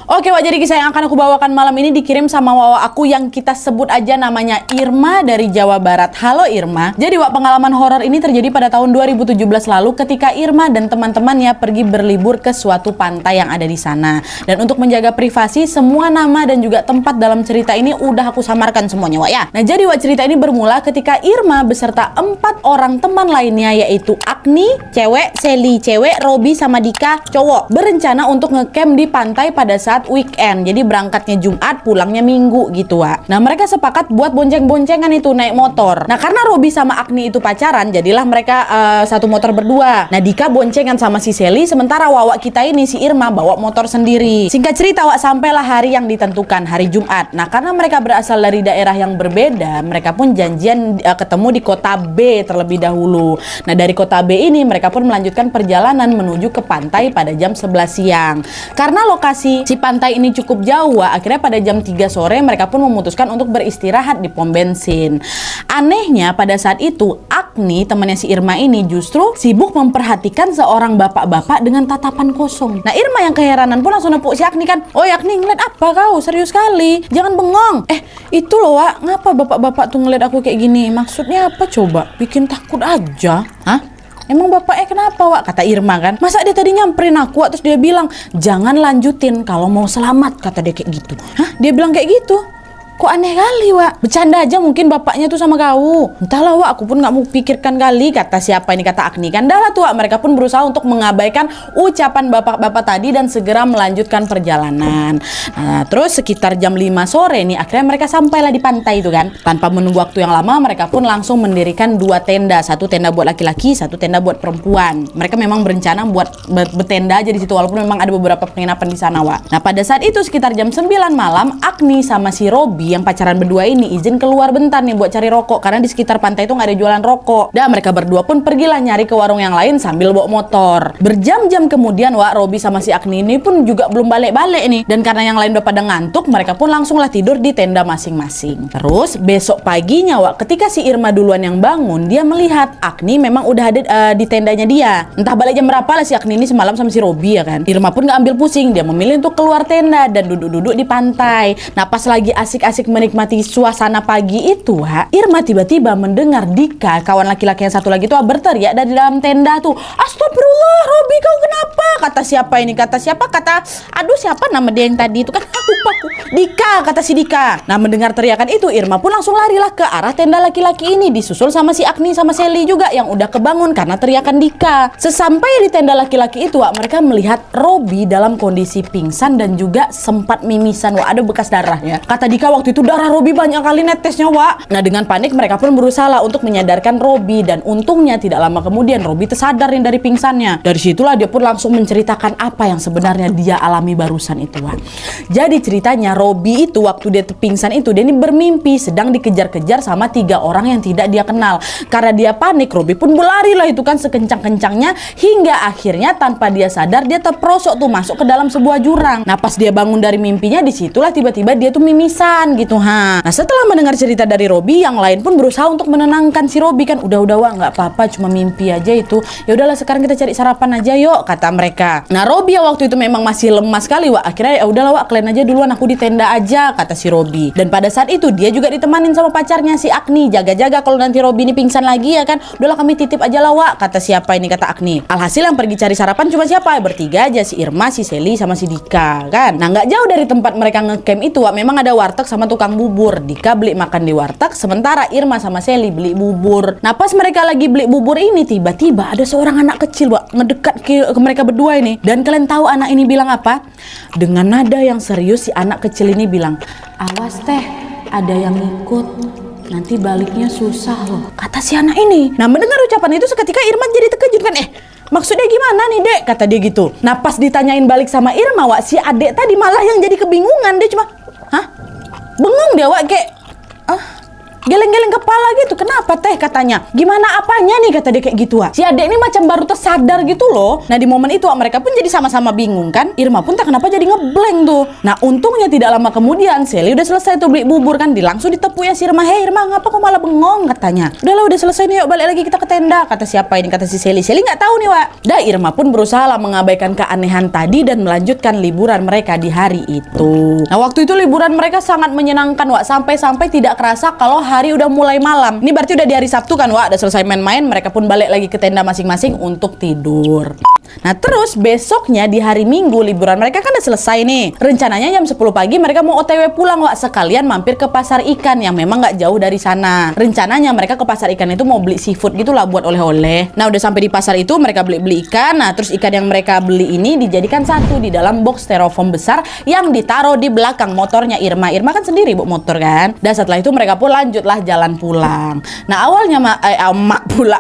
Oke Wak, jadi kisah yang akan aku bawakan malam ini dikirim sama Wawa aku yang kita sebut aja namanya Irma dari Jawa Barat. Halo Irma. Jadi Wak, pengalaman horor ini terjadi pada tahun 2017 lalu ketika Irma dan teman-temannya pergi berlibur ke suatu pantai yang ada di sana. Dan untuk menjaga privasi, semua nama dan juga tempat dalam cerita ini udah aku samarkan semuanya Wak ya. Nah jadi Wak, cerita ini bermula ketika Irma beserta 4 orang teman lainnya, yaitu Agni, cewek, Sally, cewek, Robi sama Dika, cowok, berencana untuk ngecamp di pantai pada saat weekend. Jadi berangkatnya Jumat, pulangnya Minggu gitu Wak. Nah mereka sepakat buat bonceng-boncengan itu naik motor. Nah karena Robi sama Agni itu pacaran, jadilah mereka satu motor berdua. Nah Dika boncengan sama si Sally, sementara Wawa kita ini si Irma bawa motor sendiri. Singkat cerita Wak, sampailah hari yang ditentukan, hari Jumat. Nah karena mereka berasal dari daerah yang berbeda, mereka pun janjian ketemu di kota B terlebih dahulu. Nah dari kota B ini mereka pun melanjutkan perjalanan menuju ke pantai pada jam 11 siang. Karena lokasi si pantai ini cukup jauh, akhirnya pada jam 3 sore mereka pun memutuskan untuk beristirahat di pom bensin. Anehnya pada saat itu Agni, temannya si Irma ini, justru sibuk memperhatikan seorang bapak-bapak dengan tatapan kosong. Nah Irma yang keheranan pun langsung nepuk si Agni kan. "Oh Agni, ngeliat apa kau? Serius sekali, jangan bengong." Itu loh Wak, ngapa bapak-bapak tuh ngeliat aku kayak gini? Maksudnya apa coba? Bikin takut aja. Hah? Emang bapaknya kenapa Wak? Kata Irma kan. Masa dia tadi nyamperin aku Wak, terus dia bilang jangan lanjutin kalau mau selamat, kata dia kayak gitu. Hah? Dia bilang kayak gitu? Kok aneh kali Wak, bercanda aja mungkin bapaknya tuh sama kau. Entahlah Wak, aku pun gak mau pikirkan kali, kata siapa ini, kata Agni kan. Dah lah tuh Wak, mereka pun berusaha untuk mengabaikan ucapan bapak-bapak tadi dan segera melanjutkan perjalanan. Nah terus sekitar jam 5 sore nih akhirnya mereka sampailah di pantai itu kan. Tanpa menunggu waktu yang lama mereka pun langsung mendirikan 2 tenda, satu tenda buat laki-laki, satu tenda buat perempuan. Mereka memang berencana buat bertenda aja di situ walaupun memang ada beberapa penginapan di sana Wak. Nah pada saat itu sekitar jam 9 malam Agni sama si Robi yang pacaran berdua ini izin keluar bentar nih buat cari rokok karena di sekitar pantai itu nggak ada jualan rokok. Dan mereka berdua pun pergilah nyari ke warung yang lain sambil bawa motor. Berjam-jam kemudian Wak, Robi sama si Agni ini pun juga belum balik-balik nih. Dan karena yang lain udah pada ngantuk, mereka pun langsunglah tidur di tenda masing-masing. Terus besok paginya Wak, ketika si Irma duluan yang bangun, dia melihat Agni memang udah ada di tendanya dia. Entah balik jam berapa lah si Agni ini semalam sama si Robi ya kan. Irma pun nggak ambil pusing, dia memilih untuk keluar tenda dan duduk-duduk di pantai. Nah pas lagi asik-asik menikmati suasana pagi itu Irma tiba-tiba mendengar Dika, kawan laki-laki yang satu lagi tuh berteriak dari dalam tenda tuh, "Astagfirullah, Robi kau kenapa?" Kata siapa ini? Kata siapa? Kata, aduh siapa nama dia yang tadi itu kan? Aku. Dika, kata si Dika. Nah mendengar teriakan itu Irma pun langsung larilah ke arah tenda laki-laki ini, disusul sama si Agni sama Sally juga yang udah kebangun karena teriakan Dika. Sesampai di tenda laki-laki itu mereka melihat Robi dalam kondisi pingsan dan juga sempat mimisan ada bekas darahnya. Kata Dika waktu itu darah Robi banyak kali netesnya Wak. Nah dengan panik mereka pun berusaha untuk menyadarkan Robi dan untungnya tidak lama kemudian Robi tersadar dari pingsannya. Dari situlah dia pun langsung menceritakan apa yang sebenarnya dia alami barusan itu Wak. Jadi ceritanya Robi itu waktu dia pingsan itu dia ini bermimpi sedang dikejar-kejar sama 3 orang yang tidak dia kenal. Karena dia panik, Robi pun berlari lah itu kan sekencang-kencangnya hingga akhirnya tanpa dia sadar dia terperosok tuh masuk ke dalam sebuah jurang. Nah pas dia bangun dari mimpinya, disitulah tiba-tiba dia tuh mimisan gitu Nah setelah mendengar cerita dari Robi, yang lain pun berusaha untuk menenangkan si Robi kan. Udah Wak, nggak apa-apa, cuma mimpi aja itu. Ya udahlah sekarang kita cari sarapan aja yuk, kata mereka. Nah Robi yang waktu itu memang masih lemas sekali Wak, akhirnya ya udahlah Wak, kalian aja duluan, aku di tenda aja, kata si Robi. Dan pada saat itu dia juga ditemanin sama pacarnya si Agni, jaga-jaga kalau nanti Robi ini pingsan lagi ya kan. Udahlah kami titip aja lah Wak, kata siapa ini, kata Agni. Alhasil yang pergi cari sarapan cuma siapa? Bertiga aja, si Irma, si Sally sama si Dika kan. Nah nggak jauh dari tempat mereka ngecamp itu Wak, memang ada warteg sama tukang bubur. Dika beli makan di warteg, sementara Irma sama Sally beli bubur. Nah pas mereka lagi beli bubur ini, tiba-tiba ada seorang anak kecil Wak ngedekat ke mereka berdua ini. Dan kalian tahu anak ini bilang apa? Dengan nada yang serius si anak kecil ini bilang, "Awas teh, ada yang ikut, nanti baliknya susah loh," kata si anak ini. Nah mendengar ucapan itu seketika Irma jadi terkejut kan. Maksudnya gimana nih dek? Kata dia gitu. Nah pas ditanyain balik sama Irma Wak, si adek tadi malah yang jadi kebingungan. Dia cuma bengong dia Wak, kayak geleng-geleng kepala gitu. Kenapa teh katanya? Gimana apanya nih kata dia kayak gitu Wak. Si adek ini macam baru tersadar gitu loh. Nah di momen itu Wak, mereka pun jadi sama-sama bingung kan. Irma pun tak kenapa jadi ngeblank tuh. Nah untungnya tidak lama kemudian Sally udah selesai tuh beli bubur kan, langsung ditepuk ya si Irma. Hei Irma, ngapa kok malah bengong katanya. Udahlah udah selesai nih, yuk balik lagi kita ke tenda. Kata siapa ini? Kata si Sally. Sally nggak tahu nih Wak. Dah Irma pun berusaha lah mengabaikan keanehan tadi dan melanjutkan liburan mereka di hari itu. Nah waktu itu liburan mereka sangat menyenangkan Wak, sampai-sampai tidak kerasa kalau hari udah mulai malam. Ini berarti udah di hari Sabtu kan Wak, udah selesai main-main, mereka pun balik lagi ke tenda masing-masing untuk tidur. Nah terus besoknya di hari Minggu liburan mereka kan udah selesai nih. Rencananya jam 10 pagi mereka mau OTW pulang Wak, sekalian mampir ke pasar ikan yang memang nggak jauh dari sana. Rencananya mereka ke pasar ikan itu mau beli seafood gitulah buat oleh-oleh. Nah udah sampai di pasar itu mereka beli ikan. Nah terus ikan yang mereka beli ini dijadikan satu di dalam box styrofoam besar yang ditaruh di belakang motornya Irma. Irma kan sendiri bawa motor kan. Dan setelah itu mereka pun lanjutlah jalan pulang. Nah awalnya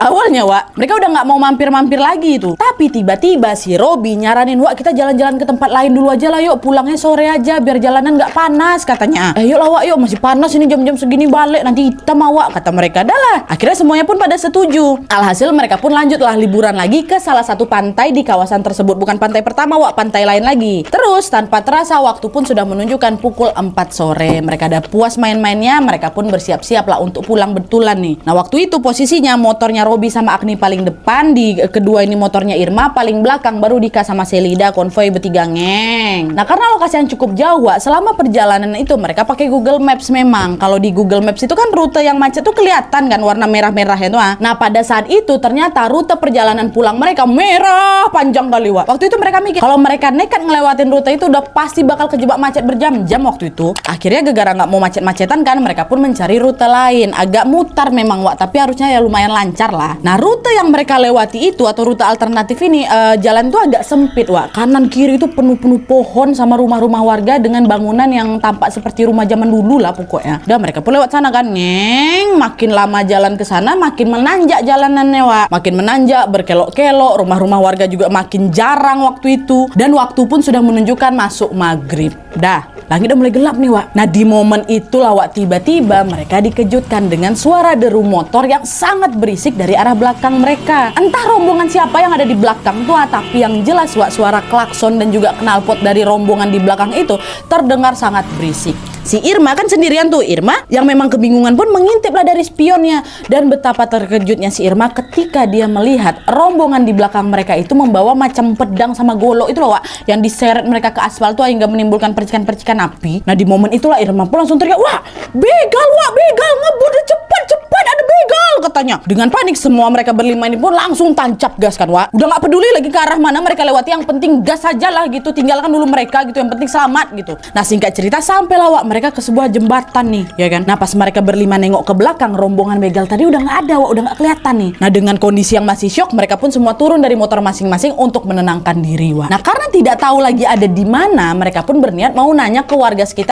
awalnya Wak, mereka udah nggak mau mampir-mampir lagi itu. Tapi tiba-tiba si Robby nyaranin, Wak kita jalan-jalan ke tempat lain dulu aja lah yuk, pulangnya sore aja biar jalanan nggak panas katanya. Yuk lah Wak, yuk masih panas ini jam-jam segini balik nanti hitam Wak kata mereka. Dah lah. Akhirnya semuanya pun pada setuju. Alhasil mereka pun lanjutlah liburan lagi ke salah satu pantai di kawasan tersebut. Bukan pantai pertama Wak, pantai lain lagi. Terus tanpa terasa waktu pun sudah menunjukkan pukul 4 sore. Mereka udah puas main-mainnya, mereka pun bersiap-siap lah untuk pulang betulan nih. Nah waktu itu posisinya motornya Robby sama Agni paling depan, di kedua ini motornya Irma paling belakang, baru Dika sama Selida konvoy bertiga ngeng. Nah karena lokasi yang cukup jauh Wak, selama perjalanan itu mereka pakai Google Maps memang. Kalau di Google Maps itu kan rute yang macet tuh kelihatan kan warna merah-merah itu. Nah pada saat itu ternyata rute perjalanan pulang mereka merah panjang kali Wak. Waktu itu mereka mikir kalau mereka nekat ngelewatin rute itu udah pasti bakal kejebak macet berjam-jam waktu itu. Akhirnya gara-gara nggak mau macet-macetan kan, mereka pun mencari rute lain. Agak mutar memang Wak, tapi harusnya ya lumayan lancar lah. Nah rute yang mereka lewati itu atau rute alternatif ini jalan tuh agak sempit Wak. Kanan kiri itu penuh-penuh pohon sama rumah-rumah warga dengan bangunan yang tampak seperti rumah zaman dulu lah pokoknya. Udah mereka pun lewat sana kan, ngeng. Makin lama jalan ke sana makin menanjak jalanannya Wak. Makin menanjak, berkelok-kelok, rumah-rumah warga juga makin jarang waktu itu. Dan waktu pun sudah menunjukkan masuk maghrib. Dah, langit udah mulai gelap nih Wak. Nah di momen itulah Wak, tiba-tiba mereka dikejutkan dengan suara deru motor yang sangat berisik dari arah belakang mereka. Entah rombongan siapa yang ada di belakang tuh, tapi yang jelas Wak, suara klakson dan juga knalpot dari rombongan di belakang itu terdengar sangat berisik. Si Irma kan sendirian tuh. Irma yang memang kebingungan pun mengintiplah dari spionnya. Dan betapa terkejutnya si Irma ketika dia melihat rombongan di belakang mereka itu membawa macam pedang sama golok itu loh Wak, yang diseret mereka ke aspal tuh hingga menimbulkan percikan-percikan api. Nah di momen itulah Irma pun langsung teriak, wah begal Wak, begal ngebut, cepat ada begal katanya. Dengan panik semua mereka berlima ini pun langsung tancap gas kan Wak. Udah nggak peduli lagi ke arah mana mereka lewati, yang penting gas aja lah gitu, tinggalkan dulu mereka gitu, yang penting selamat gitu. Nah singkat cerita sampailah Wak mereka ke sebuah jembatan nih ya kan. Nah pas mereka berlima nengok ke belakang, rombongan begal tadi udah nggak ada Wak, udah nggak kelihatan nih. Nah dengan kondisi yang masih syok, mereka pun semua turun dari motor masing-masing untuk menenangkan diri Wak. Nah karena tidak tahu lagi ada di mana, mereka pun berniat mau nanya ke warga sekitar